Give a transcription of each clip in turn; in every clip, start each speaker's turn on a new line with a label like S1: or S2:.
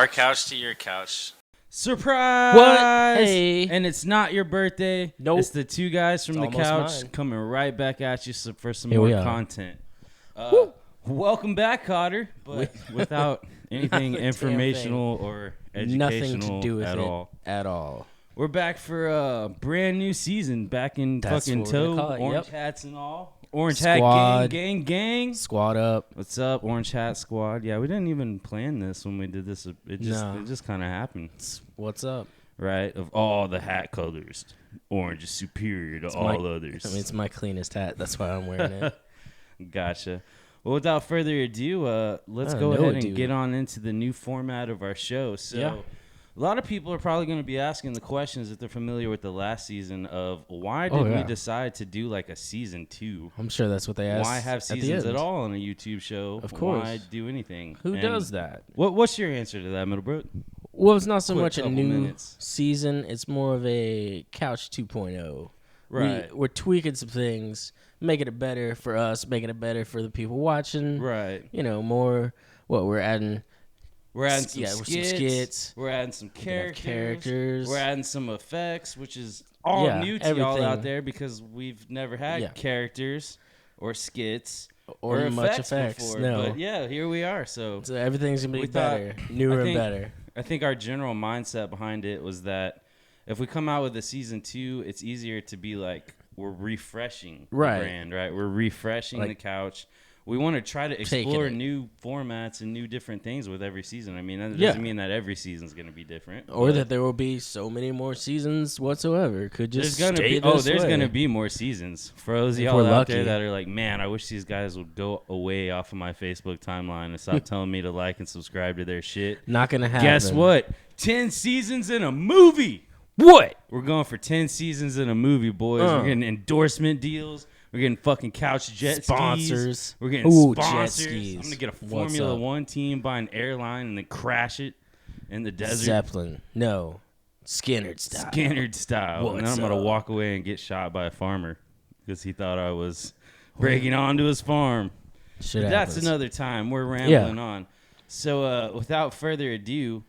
S1: our couch to your couch.
S2: Surprise!
S3: What? Hey.
S2: And it's not your birthday.
S3: Nope.
S2: It's the two guys from
S3: It's
S2: the
S3: almost
S2: couch
S3: mine.
S2: coming right back at you for some
S3: Here
S2: more
S3: we are.
S2: content. Welcome back, Cotter, but without anything
S3: Not a damn
S2: informational or educational
S3: Nothing to do with
S2: at
S3: it
S2: all.
S3: at all.
S2: We're back for a brand new season, back in
S3: That's
S2: fucking
S3: what we're gonna
S2: tow,
S3: call it,
S2: orange
S3: yep.
S2: hats and all. Orange
S3: Squad.
S2: hat gang.
S3: Squad up.
S2: What's up, Orange Hat Squad? Yeah, we didn't even plan this when we did this. It just kind of happened.
S3: What's up?
S2: Right? Of all the hat colors, orange is superior to all others.
S3: I mean, it's my cleanest hat. That's why I'm wearing it.
S2: Gotcha. Well, without further ado, let's go ahead and get on into the new format of our show. So, a lot of people are probably going to be asking the questions if they're familiar with the last season of why did we decide to do like a season 2?
S3: I'm sure that's what they asked.
S2: Why have seasons at all on a YouTube show?
S3: Of course.
S2: Why do anything?
S3: Who does that?
S2: What's your answer to that, Middlebrook?
S3: Well, it's not so
S2: Quick
S3: much a
S2: couple
S3: new
S2: minutes.
S3: season. It's more of a couch 2.0.
S2: Right.
S3: We're tweaking some things, making it better for us, making it better for the people watching.
S2: Right.
S3: You know, more we're adding.
S2: We're adding some
S3: some
S2: skits.
S3: skits.
S2: We're adding some
S3: characters.
S2: We're adding some effects, which is all new to y'all out there because we've never had characters or skits
S3: or much effects
S2: before.
S3: No.
S2: But yeah, here we are. So
S3: everything's going to be better, newer and better.
S2: I think our general mindset behind it was that if we come out with a season 2, it's easier to be like we're refreshing the brand, right? We're refreshing the couch. We want to try to explore new formats and new different things with every season. I mean, that doesn't mean that every season's going to be different.
S3: Or that there will be so many more seasons whatsoever. Could just
S2: there's going to be more seasons. For those of y'all out there that are like, man, I wish these guys would go away off of my Facebook timeline and stop telling me to like and subscribe to their shit.
S3: Not going to happen.
S2: Guess what? 10 seasons in a movie.
S3: What?
S2: We're going for 10 seasons in a movie, boys. We're getting endorsement deals. We're getting fucking couch jet
S3: sponsors.
S2: Skis. We're getting sponsors.
S3: Jet skis.
S2: I'm going to get a Formula 1 team, buy an airline, and then crash it in the desert.
S3: Zeppelin. No. Skinner style.
S2: And then I'm going to walk away and get shot by a farmer because he thought I was breaking onto his farm. That's another time. We're rambling on. So without further ado,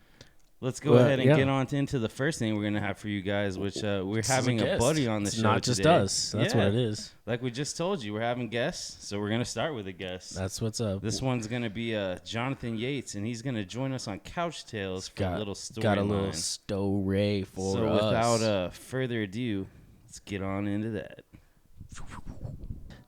S2: let's go ahead and get on into the first thing we're going to have for you guys, which we're having a buddy on the show
S3: not just
S2: today.
S3: us. That's what it is.
S2: Like we just told you, we're having guests, so we're going to start with a guest.
S3: That's what's up.
S2: This one's going to be Jonathan Yates, and he's going to join us on Couch Tales for a little story.
S3: Got a little story for us.
S2: So without further ado, let's get on into that.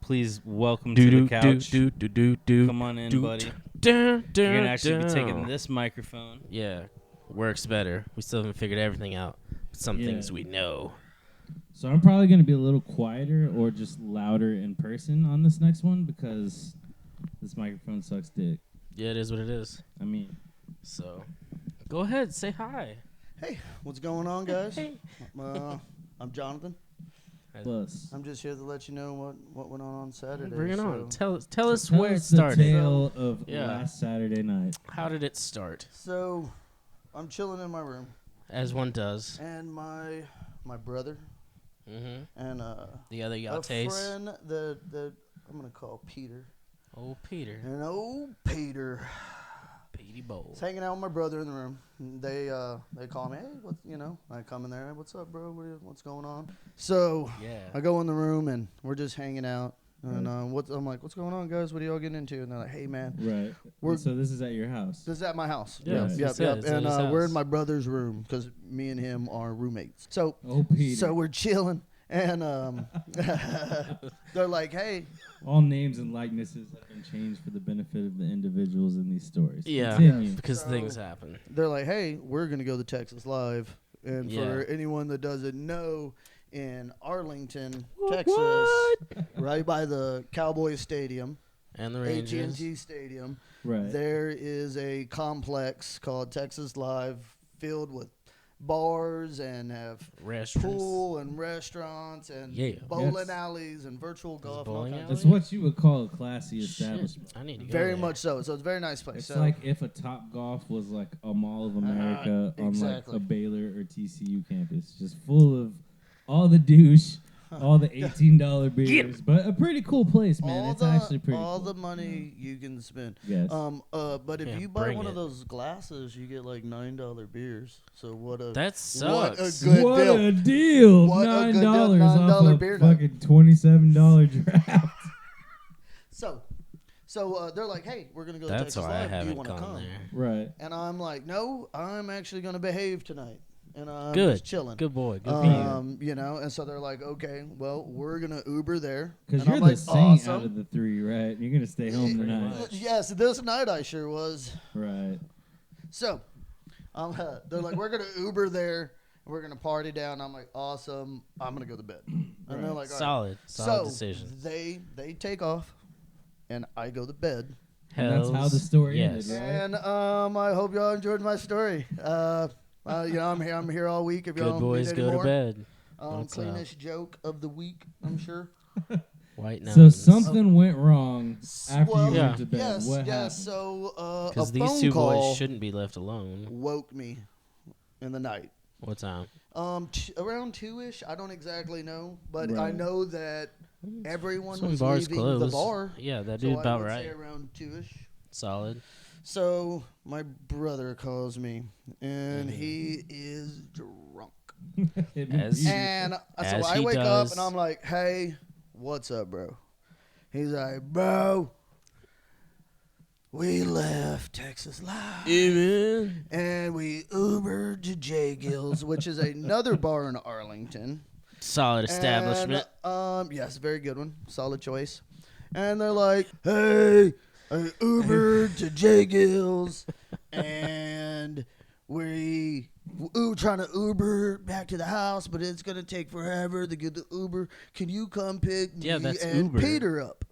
S2: Please welcome to the couch. Come on in, buddy. You're going to actually be taking this microphone.
S3: Yeah. Works better. We still haven't figured everything out. But some things we know.
S4: So I'm probably going to be a little quieter or just louder in person on this next one because this microphone sucks dick.
S3: Yeah, it is what it is.
S4: I mean.
S3: So, go ahead. Say hi.
S5: Hey, what's going on, guys?
S3: Hey.
S5: I'm Jonathan.
S4: Plus.
S5: I'm just here to let you know what went on Saturday.
S3: Bring it on. Tell us
S4: Tell
S3: where
S4: us
S3: it started.
S4: The tale of last Saturday night.
S3: How did it start?
S5: So, I'm chilling in my room.
S3: As one does.
S5: And my brother. And
S3: the other Yates.
S5: A friend that I'm going to call Peter.
S3: Old Peter.
S5: And old Peter.
S3: Petey Bowl.
S5: He's hanging out with my brother in the room. They call me, hey, I come in there, hey, what's up, bro? What's going on? So I go in the room and we're just hanging out. And I'm like, what's going on, guys? What are y'all getting into? And they're like, hey, man.
S4: Right. So this is at your house?
S5: This is at my house.
S3: Yeah.
S5: Yep. And we're in my brother's room because me and him are roommates. So, so we're chilling. And they're like, hey.
S4: All names and likenesses have been changed for the benefit of the individuals in these stories.
S3: Yeah,
S4: Continue.
S3: because things happen.
S5: They're like, hey, we're going to go to Texas Live. And for anyone that doesn't know, in Arlington, Texas, right by the Cowboys Stadium,
S3: and the Rangers.
S5: AT&T Stadium,
S4: right.
S5: There is a complex called Texas Live filled with bars and have pool and restaurants and bowling alleys and virtual golf.
S4: That's what you would call a classy establishment.
S3: I need to go
S5: very
S3: there.
S5: much so. So it's a very nice place.
S4: It's like if a Top Golf was like a Mall of America on like a Baylor or TCU campus, just full of all the douche all the $18 beers, but a pretty cool place, man. It's actually pretty
S5: all
S4: cool.
S5: the money you can spend.
S4: Yes.
S5: But if you buy one of those glasses, you get like $9 beers. So
S3: that sucks.
S5: What a good
S4: what
S5: deal.
S4: A deal.
S5: What
S4: $9
S5: a good deal.
S4: off
S5: $9
S4: a
S5: beer
S4: fucking $27 draft.
S5: So they're like, hey, we're gonna go to
S3: That's
S5: Texas
S3: why I
S5: Live. Do you
S3: haven't
S5: want to
S3: gone
S5: come?
S3: there.
S4: Right.
S5: And I'm like, no, I'm actually gonna behave tonight, and I'm
S3: Good.
S5: just chilling.
S3: Good boy. Good for you.
S5: You know, and so they're like, okay, well, we're gonna Uber there.
S4: Because
S5: And
S4: you're
S5: I'm
S4: the
S5: like,
S4: saint
S5: awesome.
S4: out of the three, right? You're gonna stay home tonight.
S5: Yes, this night I sure was.
S4: Right.
S5: So, they're like, we're gonna Uber there. We're gonna party down. I'm like, awesome. I'm gonna go to bed. And they're like, all right.
S3: Solid decision.
S5: They take off, and I go to bed.
S4: And that's how the story ended, right?
S5: And I hope y'all enjoyed my story. You know, I'm here all week. If y'all
S3: Good boys go to bed.
S5: Cleanest joke of the week, I'm sure.
S3: White nose.
S4: So something went wrong after you went to bed.
S5: Yes,
S4: what happened?
S5: So
S3: because these two boys shouldn't be left alone.
S5: Woke me in the night.
S3: What time?
S5: Around 2-ish. I don't exactly know, but
S4: Right.
S5: I know that everyone
S3: Some
S5: was
S3: bars
S5: leaving
S3: closed.
S5: the bar.
S3: Yeah, that
S5: So
S3: dude
S5: I
S3: about
S5: would
S3: right.
S5: say around 2-ish.
S3: Solid.
S5: So my brother calls me, and he is drunk.
S3: As
S5: And so I
S3: he
S5: wake
S3: does.
S5: up, and I'm like, hey, what's up, bro? He's like, bro, we left Texas Live.
S3: Amen.
S5: And we Ubered to J. Gill's, which is another bar in Arlington.
S3: Solid establishment.
S5: And, yes, very good one. Solid choice. And they're like, hey, I Ubered to J. Gill's, and we're trying to Uber back to the house, but it's going to take forever to get the Uber. Can you come pick me
S3: that's
S5: and
S3: Uber.
S5: Peter up?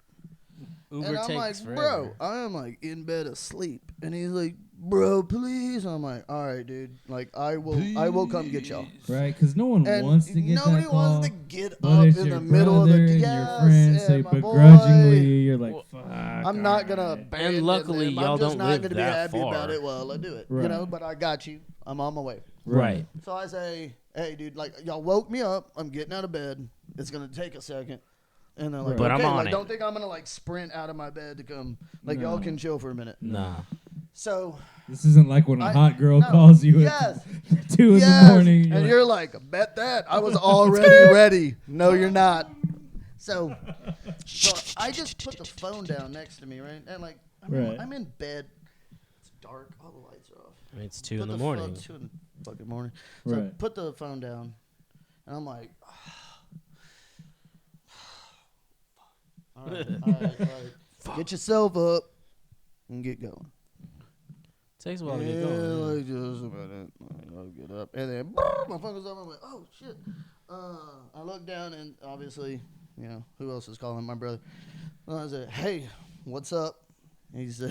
S3: Uber
S5: And I'm
S3: takes
S5: like,
S3: forever.
S5: bro, I am like in bed asleep. And he's like, bro, please. I'm like, all right, dude. Like, I will come get y'all.
S4: Right, because no one
S5: And
S4: wants to get
S5: nobody
S4: that call.
S5: wants to get
S4: but
S5: up
S4: it's
S5: in
S4: your
S5: the middle of the
S4: brother and
S5: yes,
S4: your friend, so
S5: and my
S4: begrudgingly
S5: boy.
S4: you're like, fuck.
S5: I'm not gonna
S4: alright.
S5: abandon
S3: luckily,
S5: them.
S3: y'all
S5: I'm just
S3: don't
S5: not
S3: live
S5: gonna be
S3: that
S5: happy
S3: far.
S5: about it. Well, I do it,
S4: Right.
S5: you know. But I got you. I'm on my way.
S3: Right.
S5: So I say, hey, dude, like y'all woke me up. I'm getting out of bed. It's gonna take a second. And they're like,
S4: Right.
S3: But
S5: okay,
S3: I'm on
S5: like,
S3: it.
S5: don't think I'm gonna like sprint out of my bed to come. Like
S4: No.
S5: y'all can chill for a minute.
S3: Nah.
S5: So
S4: This isn't like when a hot girl
S5: no,
S4: calls you
S5: yes,
S4: at 2 in the morning.
S5: and
S4: like,
S5: you're like, bet that I was already ready. No, you're not. So I just put the phone down next to me, right? And like, I'm in bed. It's dark. All the lights are off.
S3: I mean, it's 2 in
S5: Put
S3: the morning.
S5: 2 in the fucking morning. So I
S4: Right.
S5: put the phone down, and I'm like, all right. Get yourself up and get going.
S3: Takes a while to get going.
S5: Like just a minute. I'll get up. And then my phone goes up. I'm like, oh, shit. I look down, and obviously, you know, who else is calling? My brother. I said, hey, what's up? He said,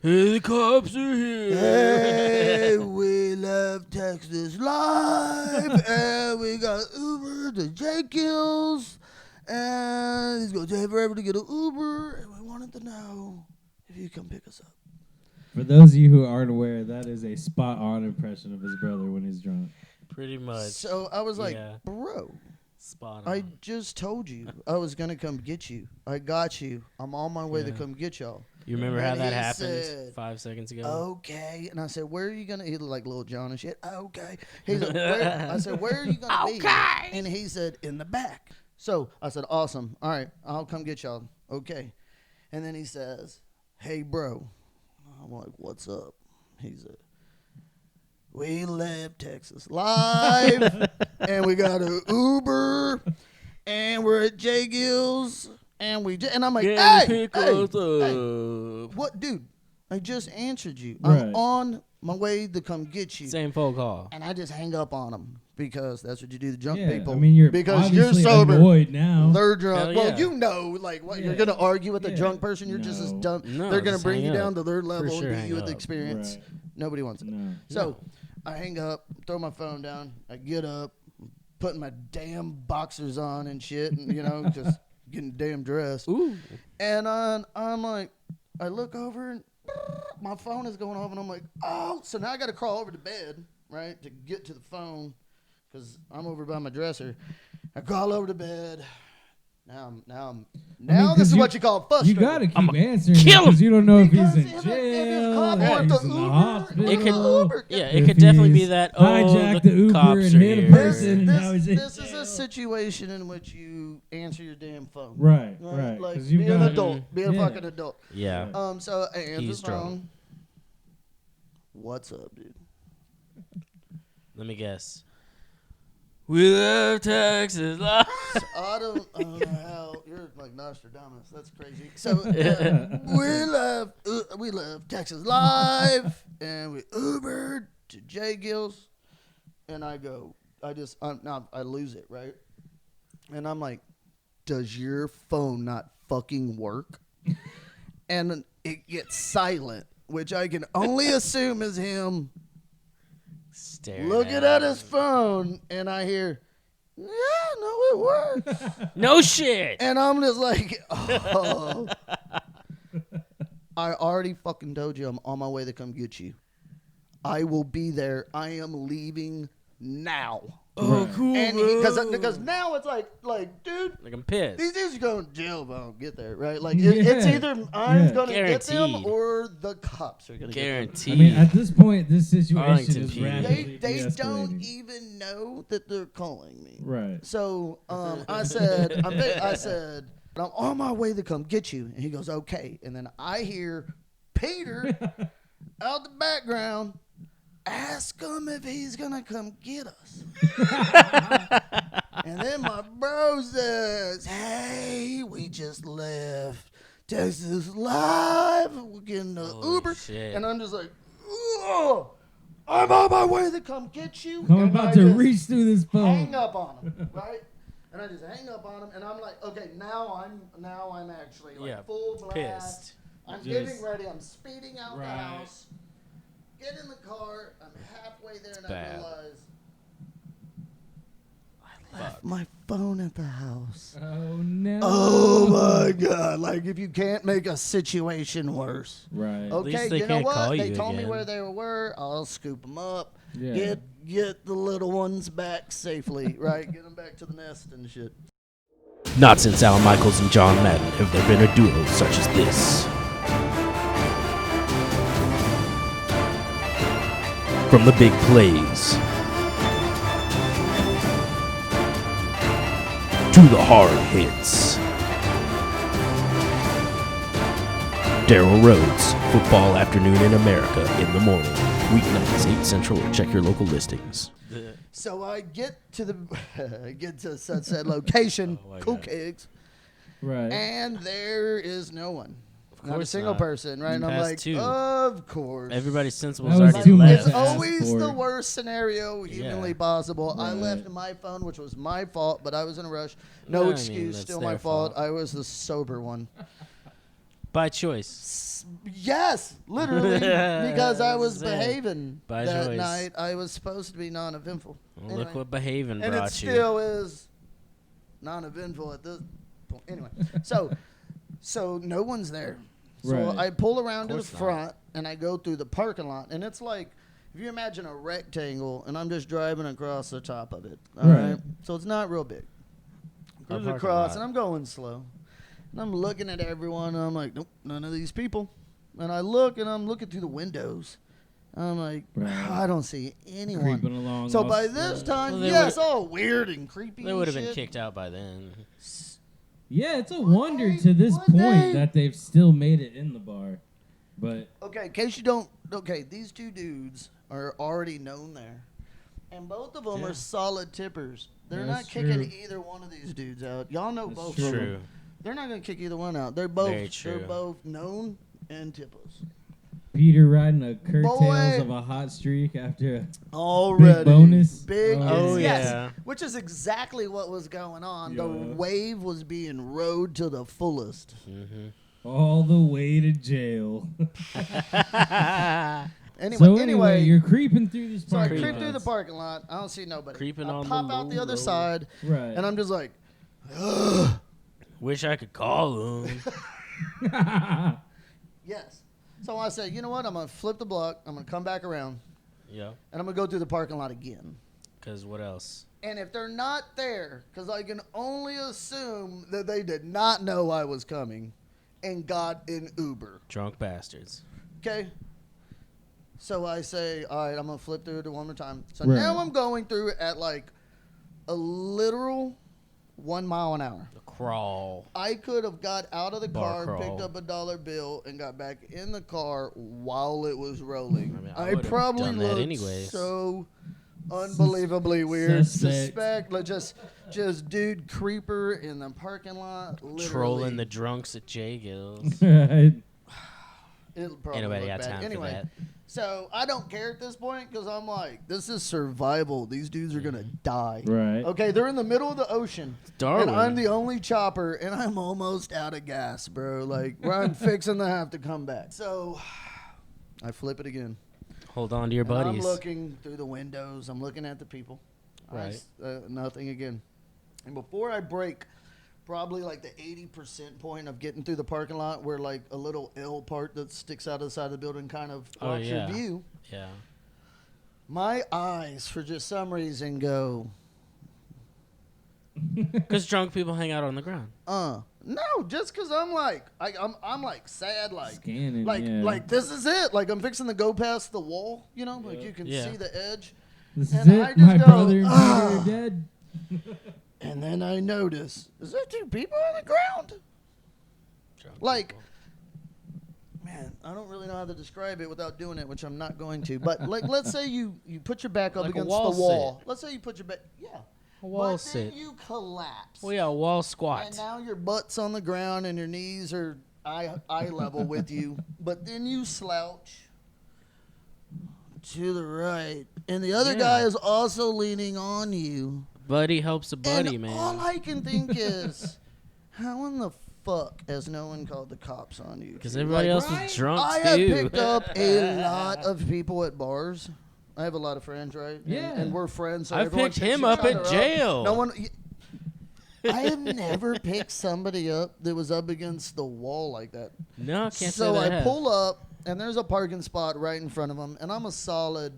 S3: Hey, the cops are here.
S5: hey, we left Texas Live, and we got Uber to J. Gill's, and it's going to take forever to get an Uber, and we wanted to know if you come pick us up.
S4: For those of you who aren't aware, that is a spot-on impression of his brother when he's drunk.
S3: Pretty much.
S5: So I was like,
S3: Yeah.
S5: bro,
S3: Spot on.
S5: I just told you I was going to come get you. I got you. I'm on my way to
S3: Yeah.
S5: come get y'all.
S3: You remember how
S5: And
S3: that
S5: he
S3: happened
S5: said,
S3: 5 seconds ago?
S5: Okay. And I said, where are you going to, he looked like Lil Jon and shit. Okay. He's like, where? I said, where are you going to be?
S3: Okay.
S5: And he said, in the back. So I said, awesome. All right. I'll come get y'all. Okay. And then he says, hey, bro. I'm like, what's up? He said, we left Texas Live, and we got an Uber, and we're at J. Gill's, and I'm like, hey, what, dude? I just answered you.
S4: Right.
S5: I'm on my way to come get you.
S3: Same phone call.
S5: And I just hang up on them because that's what you do to drunk
S4: Yeah,
S5: people.
S4: I mean, you're
S5: because you're
S4: obviously
S5: sober.
S4: annoyed now.
S5: They're drunk.
S3: Hell
S5: Well,
S3: yeah.
S5: you know, like, what, you're
S4: Yeah.
S5: going to argue with a
S4: Yeah.
S5: drunk person. You're just as
S4: No.
S5: dumb.
S3: No,
S5: They're going to
S3: just
S5: bring
S3: hang
S5: you
S3: up.
S5: down to their level
S3: sure,
S5: and beat
S3: hang
S5: you with
S3: up.
S5: experience.
S4: Right.
S5: Nobody wants it.
S4: No.
S5: So I hang up, throw my phone down. I get up, putting my damn boxers on and shit, and, you know, just getting damn dressed.
S3: Ooh.
S5: And I'm like, I look over, and my phone is going off, and I'm like, oh. So now I got to crawl over to bed, right, to get to the phone because I'm over by my dresser. I crawl over to bed. Now this is what you call frustrated.
S4: You gotta keep answering because you don't know if he's in jail, if he's in the hospital.
S3: It could definitely be that.
S4: Hijack the Uber and hit a person.
S5: This is a situation in which you answer your damn phone.
S4: Right.
S5: Like, be an adult. Be a fucking adult.
S3: Yeah.
S5: So I answer the phone. What's up, dude?
S3: Let me guess. We love Texas.
S5: I don't know how you're like Nostradamus. That's crazy. So we love Texas Live, and we Ubered to J Gills, and I lose it, right? And I'm like, does your phone not fucking work? And it gets silent, which I can only assume is him. Looking at his phone, and I hear, yeah, no, it works.
S3: No shit.
S5: And I'm just like, oh. I already fucking told you I'm on my way to come get you. I will be there. I am leaving now.
S3: Oh, cool.
S5: And because now it's like, dude,
S3: like I'm pissed.
S5: These dudes are going to jail if I don't get there, right? Like it's either I'm going to get them or the cops are going to get them.
S3: Guaranteed.
S4: I mean, at this point, this situation is rapidly
S5: They don't even know that they're calling me.
S4: Right.
S5: So I said, I'm on my way to come get you, and he goes, okay. And then I hear Peter out the background. Ask him if he's going to come get us. And then my bro says, hey, we just left Texas Live. We're getting the Uber.
S3: Shit.
S5: And I'm just like, oh, I'm on my way to come get you.
S4: I'm about to reach through this phone.
S5: Hang up on him, right? And I just hang up on him, and I'm like, okay, now I'm actually like full blast.
S3: Pissed.
S5: I'm getting ready. I'm speeding out the house. Get in the car. I'm halfway there, and I realize I left my phone at the house.
S4: Oh, no.
S5: Oh, my God. Like, if you can't make a situation worse.
S4: Right.
S5: Okay, you know what? They told me where they were. I'll scoop them up. Yeah. Get the little ones back safely, right? Get them back to the nest and shit.
S3: Not since Al Michaels and John Madden have there been a duo such as this. From the big plays to the hard hits. Daryl Rhodes, Football Afternoon in America in the morning. Weeknights, 8 Central, or check your local listings.
S5: So I get to said location, Cook Eggs,
S4: right?
S5: And there is no one. Not a single person, right? And I'm like, of course.
S3: Everybody's sensible is already left.
S5: It's always the worst scenario humanly possible. Right. I left my phone, which was my fault, but I was in a rush. No excuse, still my fault. I was the sober one.
S3: By choice.
S5: Yes, literally, because I was behaving that night. I was supposed to be non-eventful.
S3: Well, anyway, look what behaving brought
S5: you.
S3: And
S5: it still is non-eventful at this point. Anyway, so no one's there. So I pull around to the front, and I go through the parking lot. And it's like, if you imagine a rectangle, and I'm just driving across the top of it. All right? So it's not real big. Cruise across, and I'm going slow. And I'm looking at everyone, and I'm like, nope, none of these people. And I look, and I'm looking through the windows. I'm like, I don't see anyone.
S4: Creeping along.
S5: So by this time, all weird and creepy.
S3: They would have been kicked out by then.
S4: Yeah, it's a wonder to this point that they've still made it in the bar. But
S5: okay, in case you don't, these two dudes are already known there. And both of them are solid tippers. They're not kicking either one of these dudes out. Y'all know both of them. They're not going to kick either one out. They're both known and tippers.
S4: Peter riding the curtails of a hot streak after a big bonus.
S5: Yes. Which is exactly what was going on. Yeah. The wave was being rode to the fullest.
S4: Mm-hmm. All the way to jail. Anyway, you're creeping through this parking lot.
S5: So I creep through the parking lot. I don't see nobody.
S3: Creeping
S5: I pop out the other side.
S4: Right.
S5: And I'm just like, ugh.
S3: Wish I could call him.
S5: Yes. So I said, you know what? I'm going to flip the block. I'm going to come back around.
S3: Yeah.
S5: And I'm going to go through the parking lot again.
S3: Because what else?
S5: And if they're not there, because I can only assume that they did not know I was coming and got an Uber.
S3: Drunk bastards.
S5: Okay? So I say, all right, I'm going to flip through it one more time. So now I'm going through it at like a literal 1 mile an hour.
S3: The crawl.
S5: I could have got out of the car, picked up $1 bill, and got back in the car while it was rolling. I probably
S3: done that
S5: looked
S3: anyways.
S5: so unbelievably weird. Suspect, like just dude creeper in the parking lot, literally.
S3: Trolling the drunks at J Gills.
S4: Right.
S3: Anybody got time for that?
S5: So I don't care at this point because I'm like, this is survival. These dudes are gonna die.
S4: Right.
S5: Okay, they're in the middle of the ocean,
S3: Darwin.
S5: and I'm the only chopper, and I'm almost out of gas, bro. Like, I'm fixing to have to come back. So I flip it again.
S3: Hold on to your buddies.
S5: I'm looking through the windows. I'm looking at the people.
S3: Right.
S5: Nothing again. And before I break, probably like the 80% point of getting through the parking lot where like a little L part that sticks out of the side of the building kind of blocks your view.
S3: Yeah.
S5: My eyes, for just some reason, go.
S3: Because drunk people hang out on the ground.
S5: No, just because I'm like, I'm like sad, like,
S4: scanning,
S5: like this is it. Like I'm fixing to go past the wall, you know, like you can see the edge.
S4: This
S5: and
S4: is it. My brother and
S5: ah.
S4: are dead.
S5: And then I notice, is there 2 people on the ground?
S3: Drunk
S5: like,
S3: people.
S5: Man, I don't really know how to describe it without doing it, which I'm not going to. But like, let's say you put your back up
S3: like
S5: against
S3: the
S5: wall.
S3: sit.
S5: Let's say you put your back,
S3: a wall
S5: but
S3: sit.
S5: Then you collapse.
S3: Well, yeah, a wall squat.
S5: And now your butt's on the ground and your knees are eye level with you. But then you slouch to the right, and the other guy is also leaning on you.
S3: Buddy helps a buddy,
S5: and
S3: man.
S5: All I can think is, how in the fuck has no one called the cops on you?
S3: Because everybody else was drunk,
S5: I
S3: too.
S5: have picked up a lot of people at bars. I have a lot of friends, right?
S4: Yeah.
S5: And we're friends. So
S3: I picked him up at jail.
S5: No one... I have never picked somebody up that was up against the wall like that.
S3: No, I can't say that.
S5: So I pull up, and there's a parking spot right in front of them, and I'm a solid,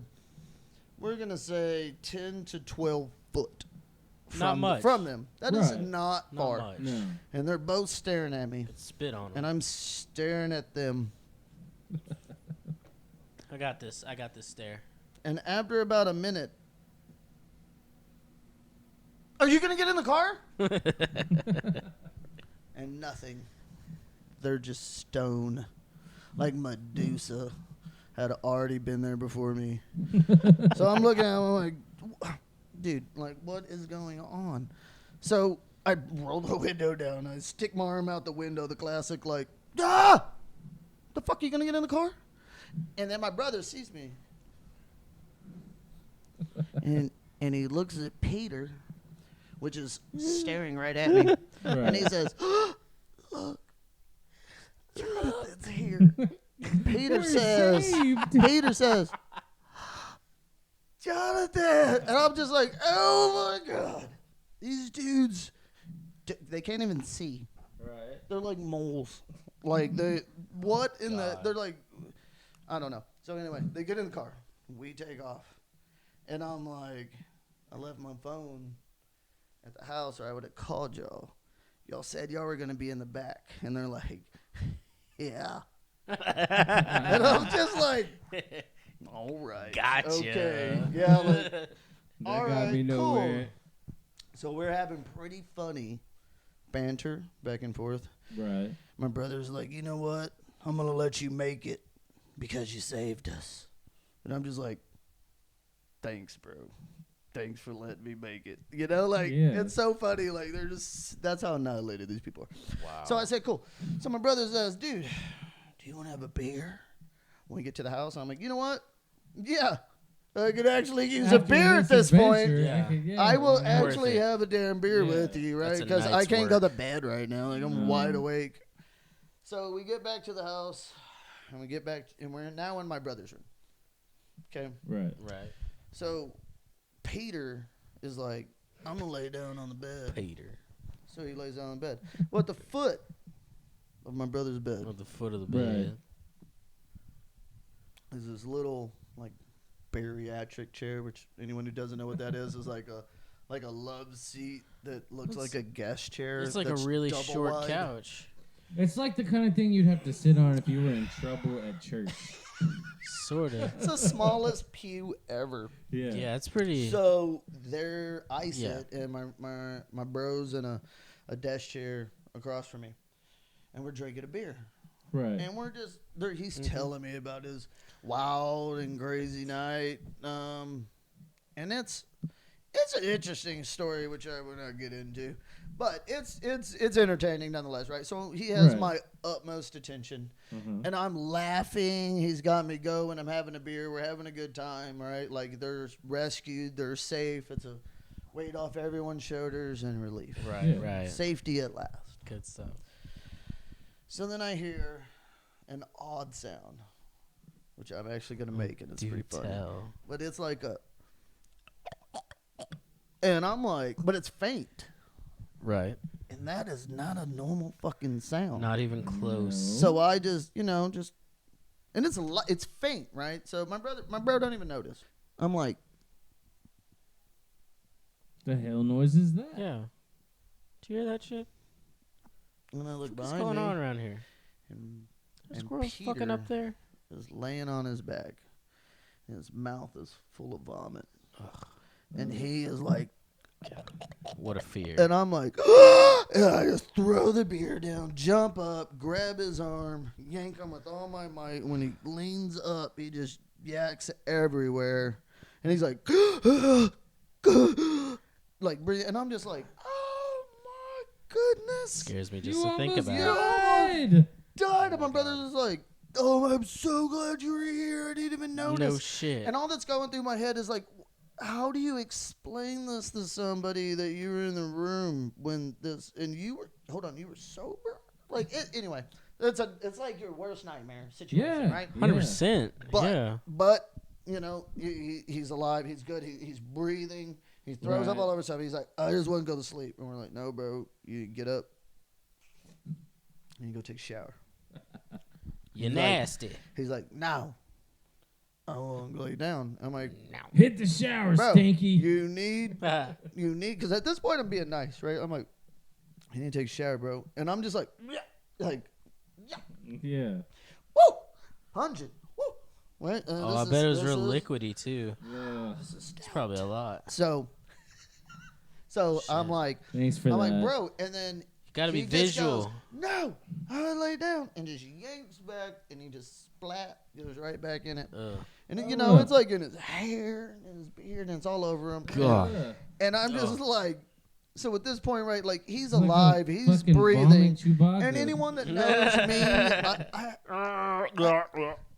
S5: we're going to say 10 to 12 foot.
S3: Not much.
S5: From them. That is not far.
S3: Much.
S4: No.
S5: And they're both staring at me.
S3: Spit on them.
S5: And I'm staring at them.
S3: I got this stare.
S5: And after about a minute, are you going to get in the car? And nothing. They're just stone. Like Medusa had already been there before me. So I'm looking at them, I'm like, dude, like, what is going on? So I roll the window down. I stick my arm out the window, the classic, like, the fuck are you going to get in the car? And then my brother sees me. And he looks at Peter, which is staring right at me. And he says, look, Jonathan's here. Peter says, Jonathan. And I'm just like, oh my God. These dudes, they can't even see.
S3: Right.
S5: They're like moles. Like, they're like, I don't know. So anyway, they get in the car. We take off. And I'm like, I left my phone at the house or I would have called y'all. Y'all said y'all were going to be in the back. And they're like, yeah. And I'm just like, all right.
S3: Gotcha.
S5: Okay. Yeah. Like,
S4: That
S5: all
S4: got
S5: right,
S4: me nowhere.
S5: cool. So we're having pretty funny banter back and forth.
S4: Right.
S5: My brother's like, you know what? I'm going to let you make it because you saved us. And I'm just like, thanks, bro. Thanks for letting me make it. You know, like, it's so funny. Like, they're just, that's how annihilated these people are.
S3: Wow.
S5: So I said, cool. So my brother says, dude, do you want to have a beer? When we get to the house, I'm like, you know what? Yeah. I could actually use a beer at this point. I will actually have a damn beer with you, right? Because I can't go to bed right now. Like, I'm wide awake. So we get back to the house, and we're now in my brother's room. Okay?
S4: Right.
S5: So Peter is like, I'm going to lay down on the bed.
S3: Peter.
S5: So he lays down on the bed. Well, at the foot of my brother's bed.
S3: At the foot of the bed.
S5: Is this little, like, bariatric chair, which anyone who doesn't know what that is like like a love seat that looks like a guest chair.
S3: It's like a really short couch.
S4: It's like the kind of thing you'd have to sit on if you were in trouble at church.
S3: Sort of.
S5: It's the smallest pew ever.
S4: Yeah.
S3: Yeah, it's pretty.
S5: So there I sit, and my bro's in a desk chair across from me, and we're drinking a beer.
S4: Right.
S5: And we're just he's telling me about his wild and crazy night. And it's an interesting story, which I will not get into, but it's entertaining nonetheless, right? So he has my utmost attention, and I'm laughing. He's got me going. I'm having a beer. We're having a good time, right? Like they're rescued. They're safe. It's a weight off everyone's shoulders and relief.
S3: Right.
S5: Safety at last.
S3: Good stuff.
S5: So then I hear an odd sound, which I'm actually going to make, and it's pretty funny. But it's like a... And I'm like, but it's faint.
S3: Right.
S5: And that is not a normal fucking sound.
S3: Not even close.
S5: So I just, and it's faint, right? So my bro don't even notice. I'm like,
S4: the hell noise is that?
S3: Yeah. Do you hear that shit?
S5: and I look behind
S3: What's going
S5: me,
S3: on around here?
S5: and
S3: Squirrel's
S5: Peter
S3: fucking up there.
S5: is laying on his back. And his mouth is full of vomit.
S3: Ugh.
S5: And he is like,
S3: What a fear.
S5: and I'm like, and I just throw the beer down, jump up, grab his arm, yank him with all my might. When he leans up, he just yaks everywhere. And he's like, like breathing. And I'm just like, oh my goodness.
S3: Scares me just
S4: You
S3: to think
S4: almost
S3: about
S4: died.
S5: Died. And my brother's just like, oh, I'm so glad you were here. I didn't even
S3: it.
S5: notice.
S3: No shit.
S5: And all that's going through my head is like, how do you explain this to somebody that you were in the room when this, and you were, hold on, you were sober? Like, anyway, it's like your worst nightmare situation, right?
S3: 100%.
S5: But,
S3: Yeah.
S5: you know, he's alive, he's good, he's breathing, he throws up all over stuff. He's like, I just want to go to sleep. And we're like, no, bro, you get up and you go take a shower.
S3: You're nasty.
S5: He's like, no. I won't lay down. I'm like,
S3: No.
S4: Hit the shower,
S5: bro,
S4: Stinky.
S5: you need, because at this point I'm being nice, right? I'm like, you need to take a shower, bro. And I'm just like,
S4: Yeah.
S5: woo, 100, woo. Right?
S3: Oh, I bet it was real liquidy, too.
S4: Yeah.
S3: It's probably a lot.
S5: So I'm like,
S4: Thanks for
S5: I'm
S4: that.
S5: like, bro, and then
S3: Gotta be
S5: he just
S3: visual.
S5: goes, no, I lay down, and just yanks back, and he just splat, goes right back in it. And then, it's like in his hair and his beard, and it's all over him.
S3: God.
S5: And I'm just like, so at this point, right, like he's
S4: Like a
S5: alive, he's
S4: fucking
S5: breathing,
S4: vomit Chewbacca.
S5: and anyone that knows me,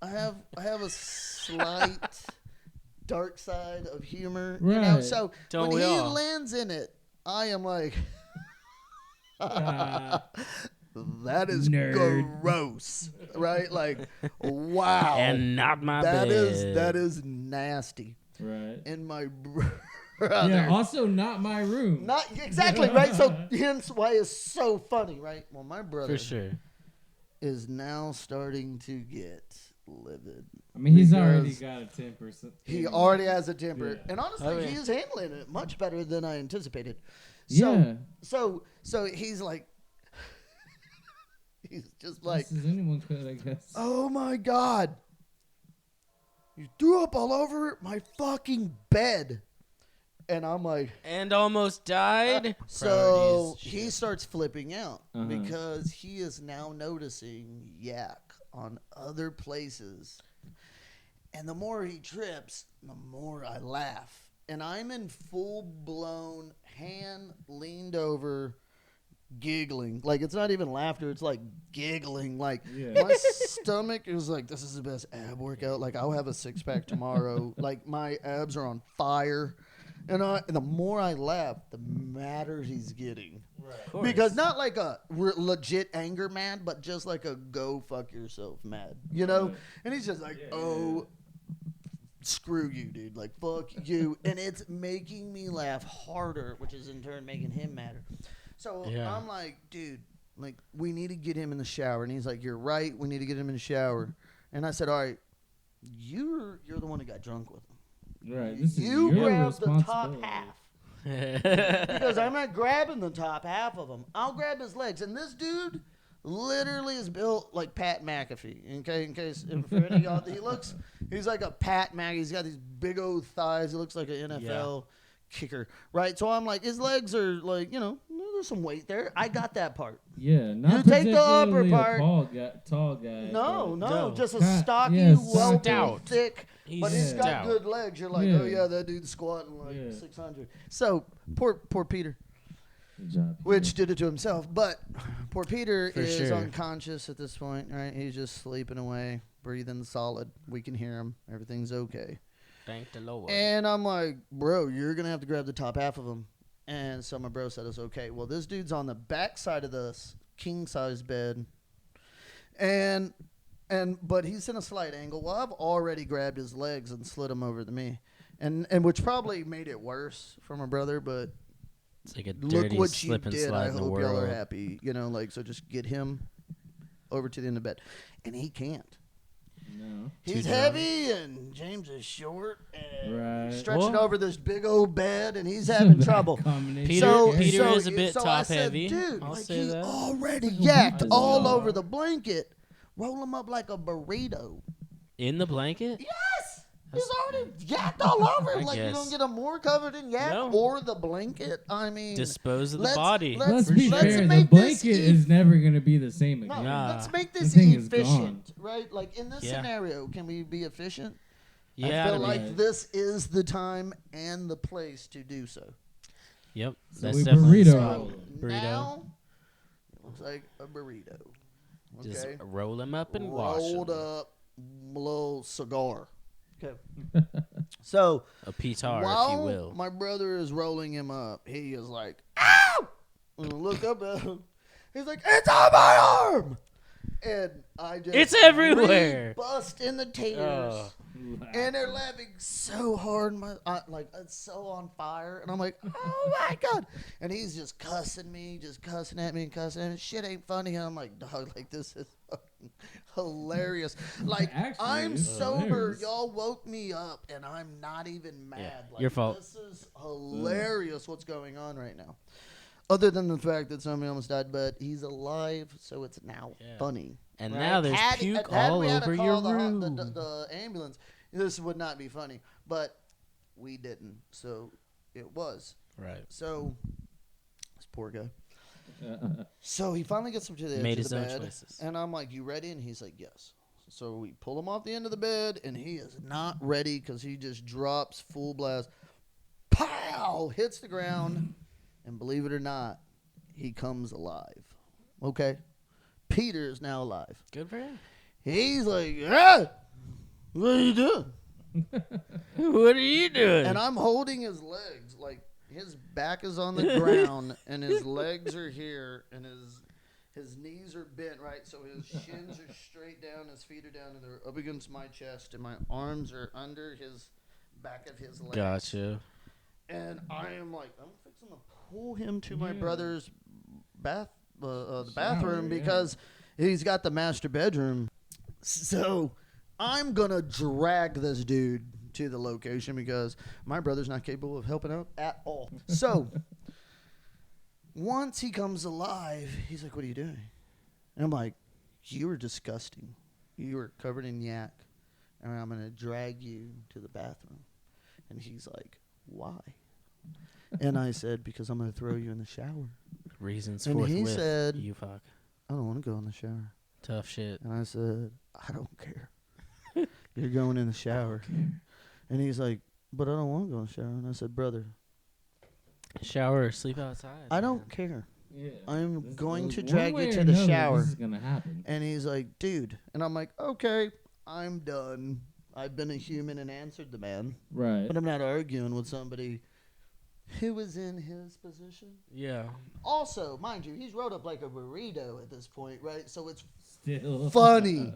S5: I have a slight dark side of humor, you know.
S4: Right.
S5: So
S3: Don't
S5: when
S3: we
S5: he
S3: all?
S5: lands in it, I am like, that is
S4: Nerd.
S5: gross, right? Like, wow,
S3: And not my
S5: that
S3: bed.
S5: that is nasty.
S4: Right.
S5: And my brother,
S4: Yeah, also not my room.
S5: not exactly right. So hence why it's so funny, right? Well, my brother
S3: For sure.
S5: is now starting to get livid.
S4: I mean, he's
S5: because
S4: already got a 10%.
S5: He already has a temper,
S4: Yeah.
S5: and honestly,
S3: Oh, yeah.
S5: he is handling it much better than I anticipated.
S4: Yeah.
S5: So he's like, he's just like,
S4: This is anyone could, I guess.
S5: oh my God, you threw up all over my fucking bed. And I'm like,
S3: And almost died.
S5: so
S3: Priorities,
S5: he
S3: shit.
S5: starts flipping out
S4: Uh-huh.
S5: because he is now noticing yak on other places. And the more he trips, the more I laugh. And I'm in full-blown hand leaned over, giggling. Like, it's not even laughter. It's like giggling. Like,
S4: Yeah.
S5: my stomach is like, this is the best ab workout. Like, I'll have a six-pack tomorrow. Like, my abs are on fire. And the more I laugh, the madder he's getting.
S3: Of
S5: Because not like a legit anger mad, but just like a go fuck yourself mad. You know? And he's just like, screw you, dude. Like, fuck you. And it's making me laugh harder, which is in turn making him madder. So I'm like, dude, like, we need to get him in the shower. And he's like, you're right. We need to get him in the shower. And I said, all right, you're the one who got drunk with him.
S4: Right. This is
S5: You
S4: your
S5: grab the top
S4: responsibility.
S5: half. Because I'm not grabbing the top half of him. I'll grab his legs. And this dude literally is built like Pat McAfee. Okay, in case for any of y'all, he's like a Pat McAfee. He's got these big old thighs. He looks like an NFL kicker, right? So I'm like, his legs are like, there's some weight there. I got that part.
S4: Yeah, not
S5: you take the upper
S4: a
S5: part.
S4: Tall guy.
S5: No, just a stocky, well-built, thick. But he's got
S3: stout.
S5: good legs. You're like, oh yeah, that dude's squatting like 600. So poor Peter.
S4: Good job.
S5: Which did it to himself. But poor Peter is unconscious at this point, right? He's just sleeping away, breathing solid. We can hear him. Everything's okay.
S3: Thank the Lord.
S5: And I'm like, bro, you're going to have to grab the top half of him. And so my bro said it's okay. Well, this dude's on the back side of this king-size bed. But he's in a slight angle. Well, I've already grabbed his legs and slid him over to me. And which probably made it worse for my brother, but
S3: it's like a
S5: look
S3: dirty
S5: what
S3: slip
S5: you
S3: and
S5: did.
S3: slide
S5: I
S3: in the
S5: hope y'all are
S3: world.
S5: happy. So just get him over to the end of the bed. And he can't.
S4: No.
S5: He's heavy, and James is short, and
S4: right.
S5: stretching over this big old bed, and he's having trouble.
S3: Peter is a bit top heavy.
S5: Dude,
S3: I'll
S5: like
S3: say
S5: he
S3: that.
S5: already yacked all over the blanket. Roll him up like a burrito.
S3: In the blanket?
S5: Yes! He's already yacked all over.
S3: I
S5: Like,
S3: guess.
S5: you don't get him more covered in yak or the blanket. I mean,
S3: dispose of the body.
S4: Let's be fair. The blanket is never going to be the same again.
S5: No, let's make this efficient, right? Like, in this scenario, can we be efficient?
S3: Yeah,
S5: I feel like this is the time and the place to do so.
S3: Yep.
S4: So
S3: That's
S4: we
S3: definitely
S4: burrito.
S5: Now, it looks like a burrito. Okay.
S3: Just roll them up and wash them.
S5: Rolled up little cigar. Okay. So
S3: a pitar,
S5: while
S3: if you will.
S5: my brother is rolling him up, he is like, "Ow!" And I look up at him. He's like, "It's on my arm!" And I just
S3: it's everywhere.
S5: Bust in the tears. And they're laughing so hard. It's so on fire. And I'm like, oh my God. And he's just cussing me, just cussing at me and cussing at me. Shit ain't funny. And I'm like, dog, like, this is fucking hilarious. Like,
S4: actually,
S5: I'm sober.
S4: hilarious.
S5: Y'all woke me up, and I'm not even mad.
S3: Yeah,
S5: like,
S3: your fault.
S5: This is hilarious what's going on right now. Other than the fact that somebody almost died, but he's alive, so it's now funny.
S3: And
S5: right?
S3: now there's puke all over your room.
S5: The ambulance. This would not be funny, but we didn't, so it was.
S3: Right.
S5: So this poor guy. So he finally gets him to the edge
S3: Made
S5: of
S3: his
S5: the
S3: own
S5: bed,
S3: choices.
S5: and I'm like, "You ready?" And he's like, "Yes." So we pull him off the end of the bed, and he is not ready because he just drops full blast. Pow! Hits the ground, and believe it or not, he comes alive. Okay, Peter is now alive.
S3: Good for him.
S5: He's like, "Ah, what are you doing?"
S3: What are you doing?
S5: And I'm holding his legs, like his back is on the ground, and his legs are here, and his knees are bent, right? So his shins are straight down, his feet are down, and they're up against my chest, and my arms are under his back of his legs.
S3: Gotcha.
S5: And I am like, I'm fixing to pull him to my brother's the bathroom because he's got the master bedroom. So I'm going to drag this dude to the location because my brother's not capable of helping out at all. So once he comes alive, he's like, "What are you doing?" And I'm like, "You were disgusting. You were covered in yak, and I'm going to drag you to the bathroom." And he's like, "Why?" And I said, "Because I'm going to throw you in the shower."
S3: Reasons
S5: And
S3: forthwith.
S5: he said,
S3: you fuck.
S5: "I don't want to go in the shower."
S3: Tough shit.
S5: And I said, "I don't care. You're going in the shower." And he's like, "But I don't want to go in the shower." And I said, "Brother,
S3: Shower or sleep outside.
S5: I don't care.
S4: Yeah.
S5: I'm going to
S4: one
S5: drag
S4: way
S5: you
S4: or
S5: to the
S4: another,
S5: shower."
S4: This is gonna happen.
S5: And he's like, "Dude." And I'm like, "Okay, I'm done. I've been a human and answered the man.
S4: Right.
S5: But I'm not arguing with somebody who was in his position."
S3: Yeah.
S5: Also, mind you, he's rolled up like a burrito at this point, right? So it's
S4: Still
S5: funny.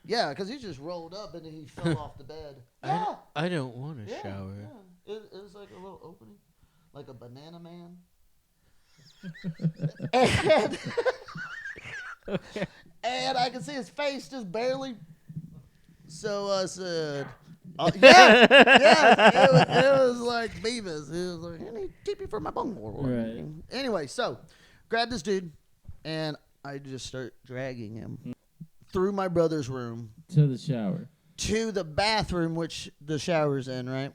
S5: Yeah, because he just rolled up and then he fell off the bed. Yeah.
S3: I don't want to shower.
S5: Yeah. It was like a little opening, like a banana man. and I can see his face just barely. So I said, Yeah. It was like Beavis. It was like, I need TP for my bunghole.
S4: Right.
S5: Anyway, so grab this dude, and I just start dragging him through my brother's room
S4: to the shower,
S5: to the bathroom, which the shower's in, right?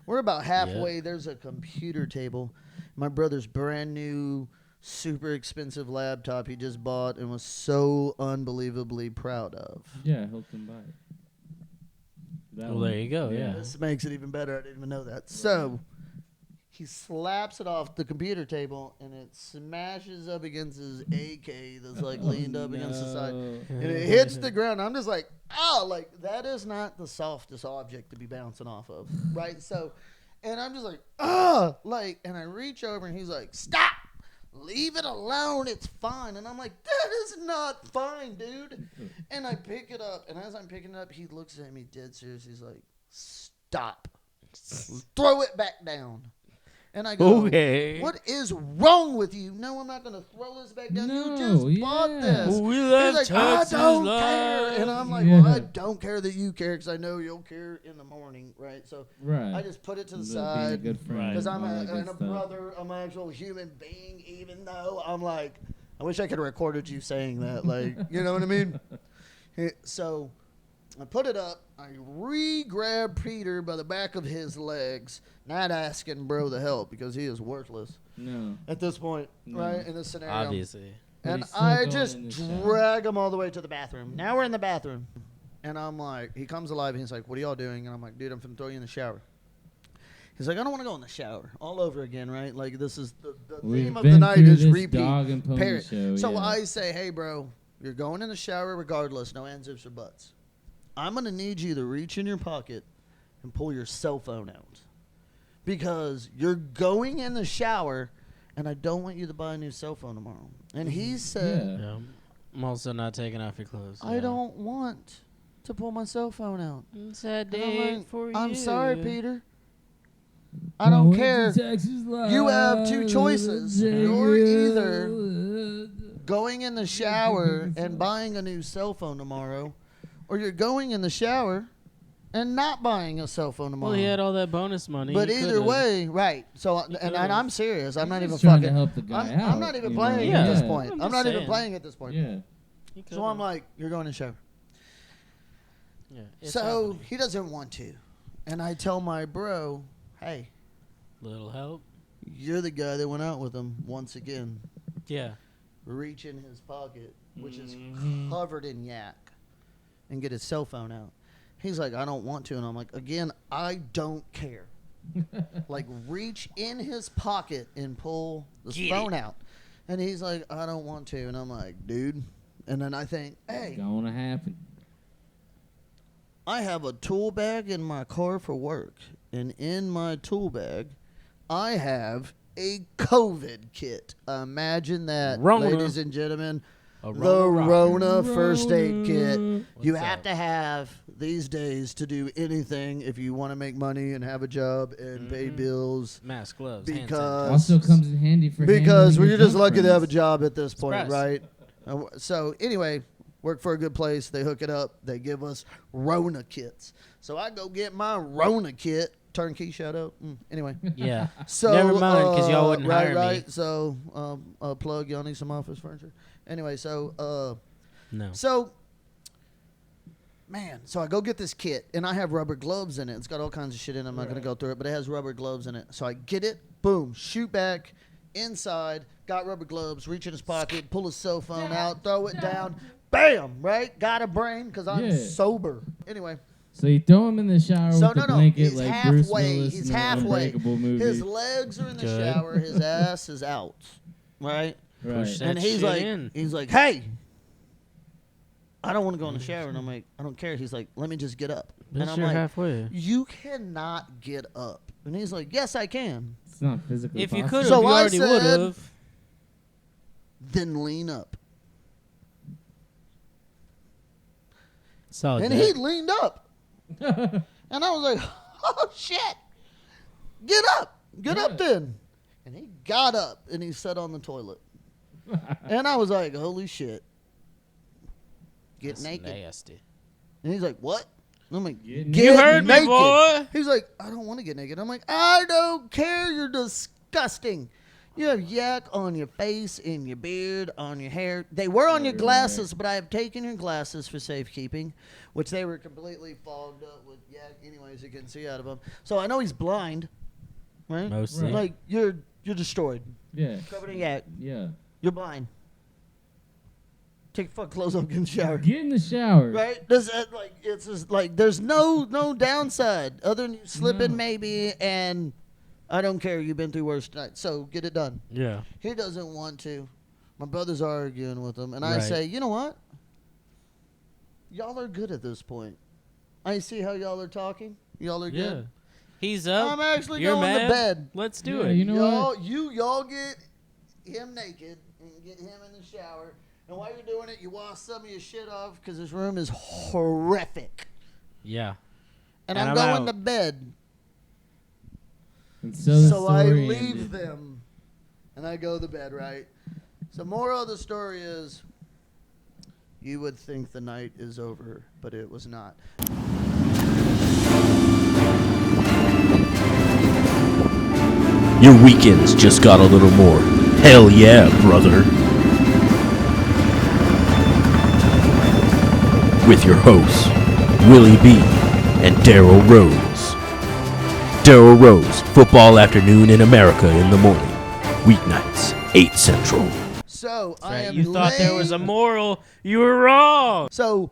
S5: We're about halfway. Yep. There's a computer table. My brother's brand new, super expensive laptop he just bought and was so unbelievably proud of.
S4: Yeah, I helped him buy it.
S3: There you go. Yeah.
S5: This makes it even better. I didn't even know that. Right. So he slaps it off the computer table, and it smashes up against his AK that's like leaned up against the side. And it hits the ground. I'm just like, like that is not the softest object to be bouncing off of. Right? So, and I'm just like, and I reach over, and he's like, stop. Leave it alone. It's fine. And I'm like, that is not fine, dude. And I pick it up. And as I'm picking it up, he looks at me dead serious. He's like, stop. Throw it back down. And I go, okay. What is wrong with you? No, I'm not going to throw this back down. You just bought this. He's like, I don't care. And I'm like, well, I don't care that you care because I know you'll care in the morning, right? So I just put it to the side because I'm a brother. I'm an actual human being, even though I'm like, I wish I could have recorded you saying that. Like, you know what I mean? So I put it up. I re-grab Peter by the back of his legs, not asking bro to help because he is worthless. No. At this point, right? In this scenario.
S3: Obviously.
S5: And I just drag him all the way to the bathroom. Now we're in the bathroom. And I'm like, he comes alive and he's like, what are y'all doing? And I'm like, dude, I'm finna throw you in the shower. He's like, I don't want to go in the shower. All over again, right? Like, this is the theme of the night is repeat.
S4: Dog and pony show,
S5: so I say, hey, bro, you're going in the shower regardless. No ands, ifs, or buts. I'm going to need you to reach in your pocket and pull your cell phone out. Because you're going in the shower, and I don't want you to buy a new cell phone tomorrow. And he said,
S3: I'm also not taking off your clothes.
S5: I don't want to pull my cell phone out.
S3: Sad day for you.
S5: I'm sorry, Peter. I don't care. You have two choices. You're either going in the shower and buying a new cell phone tomorrow, or you're going in the shower and not buying a cell phone tomorrow.
S3: Well, he had all that bonus money.
S5: But either way, right. So, and I'm serious. I'm not even
S4: trying
S5: fucking.
S4: To help the guy out,
S5: I'm not even playing at this point. I'm not even playing at this point. Yeah. So I'm like, you're going to the shower. Yeah. So he doesn't want to. And I tell my bro, hey.
S3: Little help.
S5: You're the guy that went out with him once again.
S3: Yeah.
S5: Reach in his pocket, which is covered in yak, and get his cell phone out. He's like, I don't want to. And I'm like, again, I don't care. Like, reach in his pocket and pull the phone out. And he's like, I don't want to. And I'm like, dude. And then I think, hey.
S4: It's going to happen.
S5: I have a tool bag in my car for work. And in my tool bag, I have a COVID kit. Imagine that, ladies and gentlemen. The Rona first aid kit. You have to have these days to do anything if you want to make money and have a job and pay bills.
S3: Mask, gloves,
S5: because
S4: also comes in handy for
S5: because we're just lucky to have a job at this point, right? So anyway, work for a good place. They hook it up. They give us Rona kits. So I go get my Rona kit. Turnkey shout out. Anyway.
S3: Yeah. So never mind, because y'all wouldn't hire me.
S5: So plug, y'all need some office furniture. Anyway, so
S3: no.
S5: So man, so I go get this kit and I have rubber gloves in it. It's got all kinds of shit in it. I'm not gonna go through it, but it has rubber gloves in it. So I get it, boom, shoot back, inside, got rubber gloves, reach in his pocket, pull his cell phone out, throw it down, bam, right? Got a brain because I'm sober. Anyway.
S4: So you throw him in the shower with the blanket
S5: he's
S4: like
S5: halfway.
S4: Bruce Willis
S5: He's
S4: in
S5: halfway.
S4: Unbreakable movie.
S5: His legs are in the shower. His ass is out. Right? And he's like, hey, I don't want to go in the shower. And I'm like, I don't care. He's like, let me just get up. And I'm like,
S3: halfway.
S5: You cannot get up. And he's like, yes, I can.
S4: It's not physically
S3: If
S4: possible.
S3: you could have, you already would have.
S5: Then lean up.
S3: Solid.
S5: And he leaned up. And I was like, oh, shit. Get up. Get up then. And he got up and he sat on the toilet. And I was like, holy shit. Get naked.
S3: Nasty.
S5: And he's like, what? I'm like,
S1: you heard
S5: naked.
S1: me, boy.
S5: He's like, I don't want to get naked. I'm like, I don't care. You're disgusting. You have yak on your face, in your beard, on your hair. They were on your glasses, but I have taken your glasses for safekeeping, which they were completely fogged up with yak. Anyways, you couldn't see out of them. So I know he's blind, right?
S1: Mostly.
S5: Like, you're destroyed.
S4: Yeah.
S5: Covered in yak.
S4: Yeah.
S5: You're blind. Take your fucking clothes off, get in the shower.
S4: Get in the shower.
S5: Right? Does that, like, it's just like there's no downside other than you slipping maybe, and I don't care. You've been through worse tonight, so get it done.
S1: Yeah.
S5: He doesn't want to. My brother's arguing with him, and I say, you know what? Y'all are good at this point. I see how y'all are talking. Y'all are good.
S1: He's up.
S5: I'm actually
S1: You're
S5: going
S1: mad?
S5: to bed.
S1: Let's do it.
S4: You know what?
S5: Y'all get him naked and get him in the shower. And while you're doing it, you wash some of your shit off because this room is horrific.
S1: Yeah.
S5: And I'm going to bed.
S4: And
S5: so I leave them, and I go to bed, right? So moral of the story is, you would think the night is over, but it was not.
S3: Your weekends just got a little more. Hell yeah, brother. With your hosts, Willie B and Daryl Rose. Daryl Rose, football afternoon in America in the morning. Weeknights, 8 Central.
S5: So
S1: Right.
S5: I am
S1: You thought there was a moral. You were wrong.
S5: So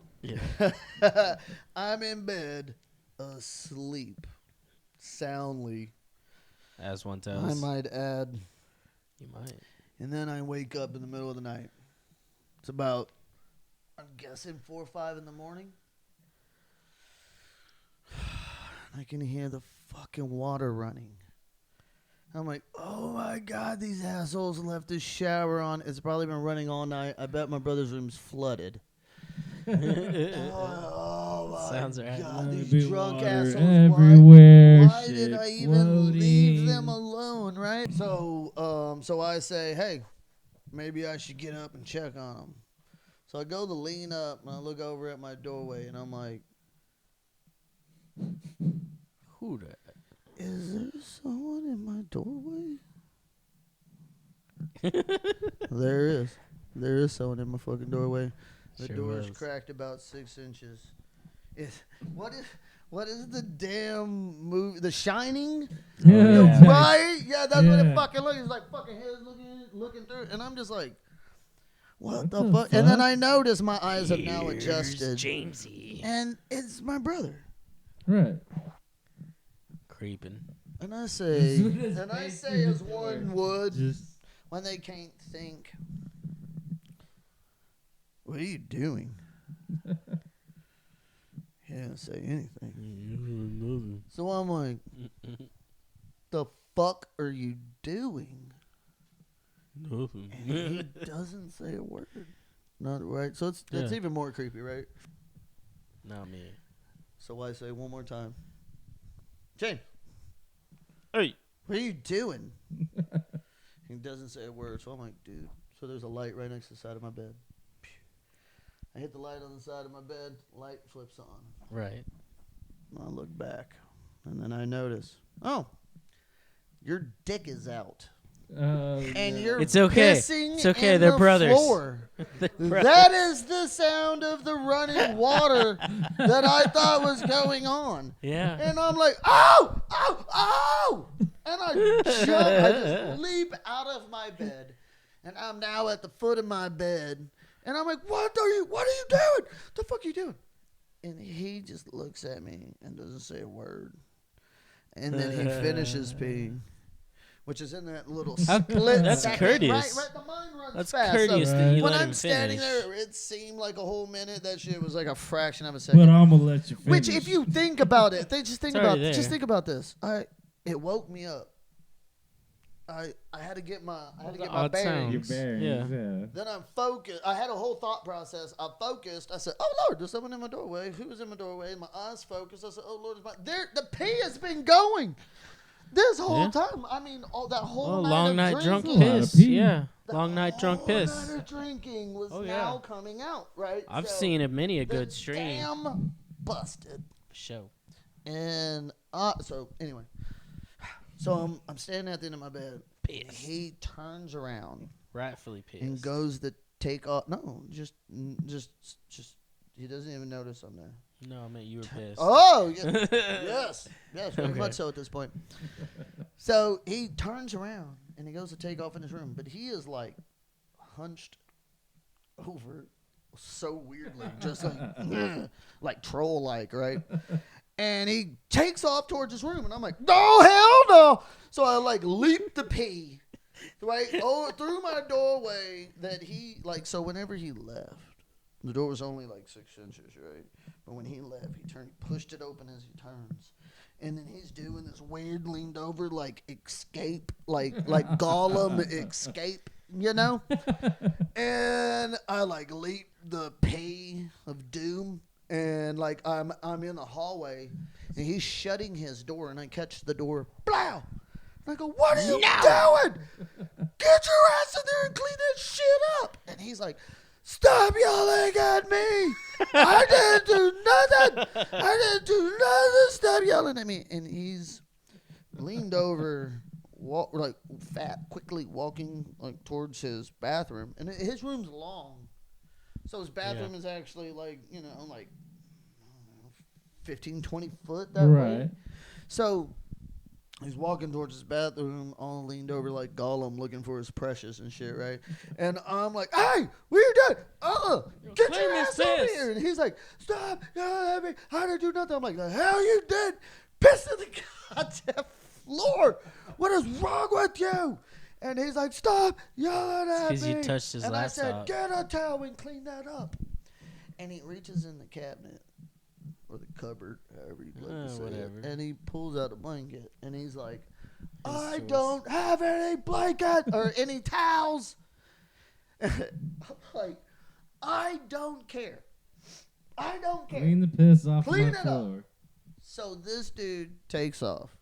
S5: I'm in bed, asleep, soundly.
S1: As one tells.
S5: I might add.
S1: You might.
S5: And then I wake up in the middle of the night. It's about, I'm guessing, 4 or 5 in the morning. I can hear the fucking water running. I'm like, oh my God, these assholes left the shower on. It's probably been running all night. I bet my brother's room's flooded. Oh my
S1: Sounds right.
S5: God, these drunk assholes.
S4: Everywhere.
S5: Why did I even leave them alone, right? So I say, hey, maybe I should get up and check on them. So I go to lean up and I look over at my doorway and I'm like,
S1: Who that?
S5: is there someone in my doorway? There is. There is someone in my fucking doorway. The door is cracked about 6 inches. What is the damn movie? The Shining?
S4: Yeah.
S5: Right? Yeah, that's what it fucking looks. It's like fucking heads looking through, and I'm just like, what the fuck? And then I notice my eyes have now adjusted.
S1: Jamesy.
S5: And it's my brother.
S4: Right.
S1: Creeping.
S5: And I say, as one would, when they can't think, what are you doing? He didn't say anything. So I'm like, the fuck are you doing?
S1: Nothing.
S5: And he doesn't say a word. Not right. So it's even more creepy, right?
S1: Not me.
S5: So I say one more time, Jane,
S1: Hey.
S5: what are you doing? He doesn't say a word. So I'm like, dude. So there's a light right next to the side of my bed. I hit the light on the side of my bed. Light flips on.
S1: Right.
S5: I look back, and then I notice, oh, your dick is out. And you're
S1: It's okay.
S5: pissing
S1: It's okay.
S5: in
S1: They're
S5: the
S1: brothers.
S5: floor. That is the sound of the running water that I thought was going on.
S1: Yeah.
S5: And I'm like, oh, oh, oh. And I just leap out of my bed. And I'm now at the foot of my bed. And I'm like, what are you doing? The fuck are you doing? And he just looks at me and doesn't say a word. And then he finishes peeing, which is in that little split
S1: That's
S5: second.
S1: courteous.
S5: Right, the mind runs
S1: That's
S5: fast.
S1: courteous
S5: So
S1: that you
S5: when
S1: let
S5: I'm
S1: him
S5: standing
S1: finish.
S5: there, it seemed like a whole minute. That shit was like a fraction of a second.
S4: But I'm gonna let you finish.
S5: Which, if you think about it, just think about this. It woke me up. I had to get my bearings.
S1: Your
S4: bearings. Yeah.
S5: Then I'm focused. I had a whole thought process. I focused. I said, "Oh Lord, there's someone in my doorway. Who is in my doorway?" And my eyes focused. I said, "Oh Lord, the pee has been going this whole time. I mean, all that whole
S1: long
S5: night
S1: night
S5: of
S1: drunk
S5: drinking.
S1: piss.
S4: pee.
S1: Yeah. Long night drunk piss.
S5: Night of drinking was
S1: Oh,
S5: now coming out. Right.
S1: I've
S5: So
S1: seen many a
S5: the
S1: good stream.
S5: Damn busted.
S1: Show.
S5: And so anyway, I'm standing at the end of my bed.
S1: Pissed.
S5: He turns around.
S1: Rightfully pissed.
S5: And goes to take off. No, just. He doesn't even notice I'm there.
S1: No, I meant you were pissed.
S5: Oh, yes, very much so at this point. So he turns around and he goes to take off in his room, but he is like hunched over so weirdly, just like troll-like, right? And he takes off towards his room, and I'm like, no, hell no! So I like leap to pee, right, through my doorway that he like. So whenever he left, the door was only like 6 inches, right? But when he left, he pushed it open as he turns. And then he's doing this weird leaned over like escape, like Gollum escape, you know? And I like leap the pay of doom. And like I'm in the hallway and he's shutting his door and I catch the door, blow! And I go, what are you doing? Get your ass in there and clean that shit up. And he's like, stop yelling at me. I didn't do nothing. Stop yelling at me. And he's leaned over, quickly walking like towards his bathroom. And his room's long. So his bathroom is actually like, like 15, 20 foot that way. So he's walking towards his bathroom, all leaned over like Gollum, looking for his precious and shit, right? And I'm like, "Hey, what are you doing? Get your ass over here!" And he's like, "Stop! I didn't do nothing." I'm like, "The hell you did? Piss in the goddamn floor! What is wrong with you?" And he's like, "Stop yelling at me!"
S1: Because you touched his
S5: and
S1: laptop.
S5: I said, "Get a towel and clean that up." And he reaches in the cabinet. Or the cupboard, however you'd like to say it. And he pulls out a blanket, and he's like, I don't have any blanket or any towels. I'm like, I don't care.
S4: Clean the piss off
S5: Clean
S4: my
S5: it
S4: floor.
S5: up. So this dude takes off,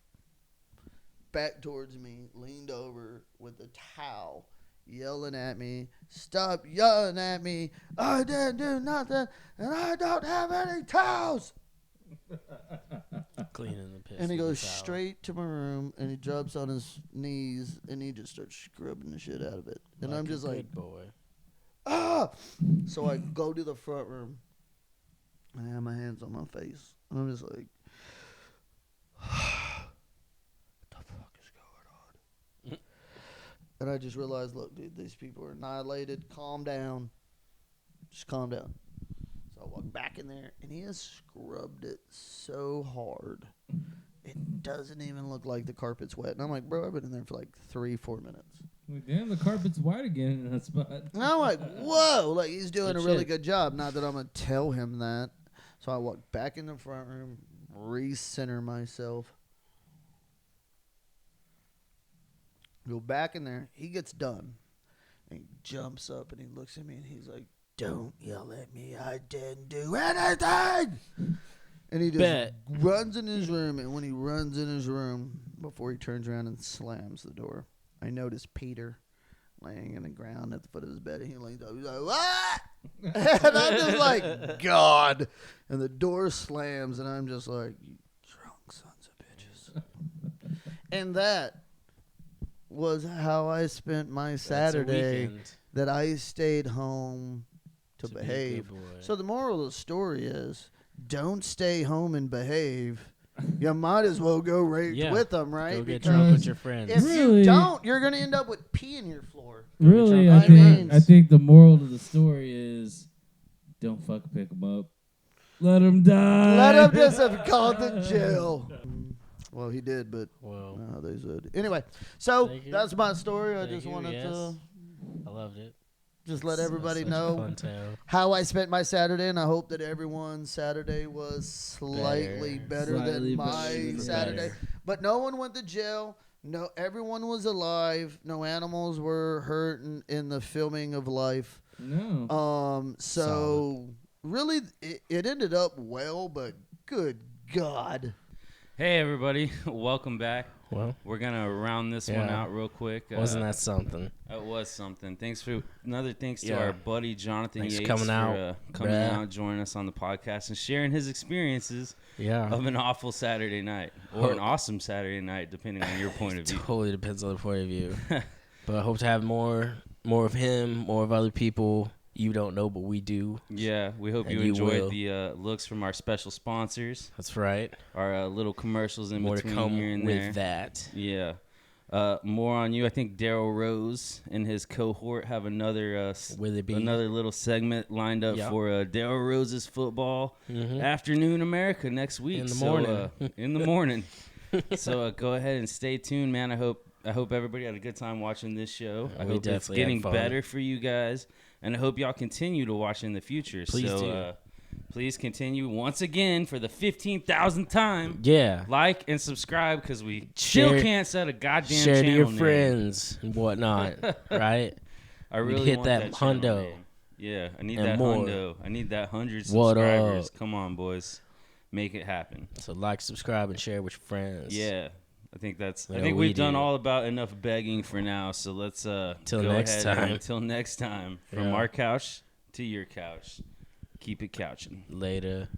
S5: back towards me, leaned over with a towel, yelling at me, stop yelling at me, I didn't do nothing, and I don't have any towels.
S1: Cleaning the piss.
S5: And he goes straight to my room, and he drops on his knees, and he just starts scrubbing the shit out of it. And I'm just like,
S1: boy.
S5: Ah! So I go to the front room, and I have my hands on my face. And I'm just like, what the fuck is going on? And I just realized, look, dude, these people are annihilated. Calm down. Just calm down. So I walk back in there, and he has scrubbed it so hard. It doesn't even look like the carpet's wet. And I'm like, bro, I've been in there for like 3-4 minutes.
S4: Like, damn, the carpet's white again in that spot.
S5: And I'm like, whoa, like he's doing a really good job. Not that I'm going to tell him that. So I walk back in the front room, recenter myself. Go back in there. He gets done. And he jumps up and he looks at me and he's like, don't yell at me. I didn't do anything. And he just runs in his room. And when he runs in his room, before he turns around and slams the door, I notice Peter laying in the ground at the foot of his bed. And he leans up. He's like, what? And I'm just like, God. And the door slams. And I'm just like, you drunk sons of bitches. And that was how I spent my Saturday, that I stayed home to behave. So the moral of the story is, don't stay home and behave. You might as well go rage with them, right?
S1: Go get drunk with your friends.
S5: If you don't, you're going to end up with pee in your floor.
S4: Really, I think the moral of the story is, don't fucking pick them up. Let them die.
S5: Let them just have gone to jail. Well, he did, but no, they said. Anyway, so that's my story. I just wanted to.
S1: I loved it.
S5: Just let everybody know how I spent my Saturday, and I hope that everyone's Saturday was slightly better than my Saturday. But no one went to jail. No, everyone was alive. No animals were hurt in the filming of life.
S4: No.
S5: So really, it ended up well, but good God.
S2: Hey, everybody. Welcome back.
S1: Well,
S2: we're gonna round this one out real quick.
S1: Wasn't that something?
S2: It was something. Thanks to our buddy Jonathan Yates
S1: coming out,
S2: joining us on the podcast and sharing his experiences of an awful Saturday night or an awesome Saturday night, depending on your point of view.
S1: Totally depends on the point of view. But I hope to have more of him, more of other people you don't know, but we do.
S2: Yeah, we hope you enjoyed the looks from our special sponsors.
S1: That's right.
S2: Our little commercials in
S1: more
S2: between
S1: to come
S2: here and
S1: with
S2: there.
S1: that.
S2: Yeah. More on you. I think Daryl Rose and his cohort have another little segment lined up for Daryl Rose's football afternoon America next week.
S1: In the morning.
S2: In the morning. So go ahead and stay tuned, man. I hope everybody had a good time watching this show. I hope it's getting better for you guys, and I hope y'all continue to watch in the future.
S1: Please do.
S2: Please continue once again for the 15,000th time.
S1: Yeah.
S2: Like and subscribe because we still can't set a goddamn
S1: share
S2: channel
S1: to your
S2: name.
S1: Friends and whatnot, right?
S2: I really
S1: hit
S2: want
S1: that hundo.
S2: Name. Yeah, I need
S1: and
S2: that
S1: more.
S2: hundo. I need that 100 subscribers. Come on, boys. Make it happen.
S1: So like, subscribe, and share with your friends.
S2: Yeah. I think we've done all about enough begging for now. So let's
S1: Until next time.
S2: From our couch to your couch. Keep it couching.
S1: Later.